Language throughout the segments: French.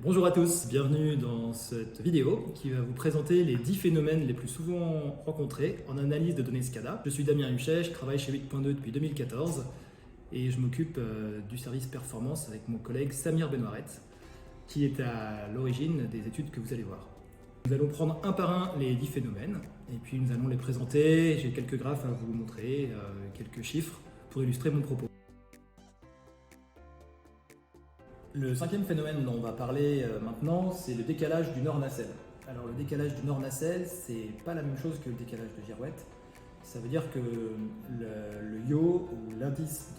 Bonjour à tous, bienvenue dans cette vidéo qui va vous présenter les 10 phénomènes les plus souvent rencontrés en analyse de données SCADA. Je suis Damien Huchet, je travaille chez 8.2 depuis 2014 et je m'occupe du service performance avec mon collègue Samir Benoiret qui est à l'origine des études que vous allez voir. Nous allons prendre un par un les 10 phénomènes et puis nous allons les présenter. J'ai quelques graphes à vous montrer, quelques chiffres pour illustrer mon propos. Le cinquième phénomène dont on va parler maintenant, c'est le décalage du nord-nacelle. Alors le décalage du nord-nacelle, c'est pas la même chose que le décalage de girouette. Ça veut dire que le yaw ou l'indice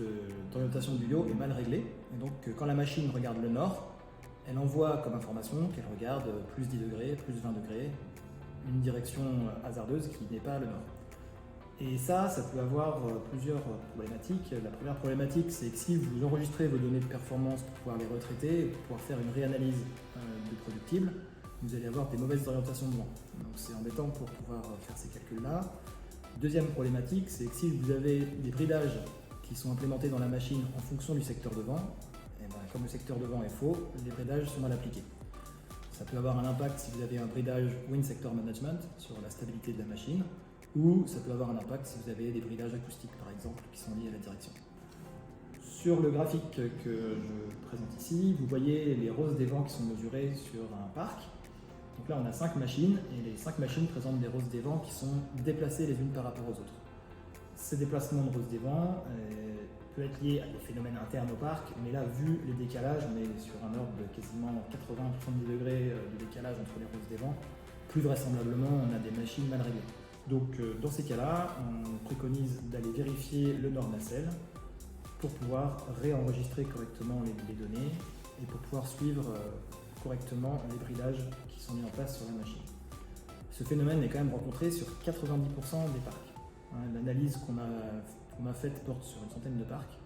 d'orientation du yaw est mal réglé. Et donc quand la machine regarde le nord, elle envoie comme information qu'elle regarde plus 10 degrés, plus 20 degrés, une direction hasardeuse qui n'est pas le nord. Et ça peut avoir plusieurs problématiques. La première problématique, c'est que si vous enregistrez vos données de performance pour pouvoir les retraiter, pour pouvoir faire une réanalyse de productible, vous allez avoir des mauvaises orientations de vent. Donc c'est embêtant pour pouvoir faire ces calculs-là. Deuxième problématique, c'est que si vous avez des bridages qui sont implémentés dans la machine en fonction du secteur de vent, et bien, comme le secteur de vent est faux, les bridages sont mal appliqués. Ça peut avoir un impact si vous avez un bridage Wind Sector Management sur la stabilité de la machine, ou ça peut avoir un impact si vous avez des bridages acoustiques par exemple qui sont liés à la direction. Sur le graphique que je présente ici, vous voyez les roses des vents qui sont mesurées sur un parc. Donc là on a 5 machines et les 5 machines présentent des roses des vents qui sont déplacées les unes par rapport aux autres. Ces déplacements de roses des vents peuvent être liés à des phénomènes internes au parc, mais là vu les décalages, on est sur un ordre de quasiment 80-70 degrés de décalage entre les roses des vents. Plus vraisemblablement on a des machines mal réglées. Donc dans ces cas-là, on préconise d'aller vérifier le nord-nacelle pour pouvoir réenregistrer correctement les données et pour pouvoir suivre correctement les bridages qui sont mis en place sur la machine. Ce phénomène est quand même rencontré sur 90% des parcs. L'analyse qu'on a faite porte sur une centaine de parcs.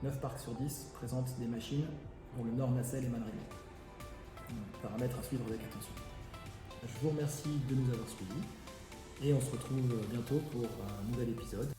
9 parcs sur 10 présentent des machines dont le nord-nacelle est mal réglé. Paramètre à suivre avec attention. Je vous remercie de nous avoir suivis. Et on se retrouve bientôt pour un nouvel épisode.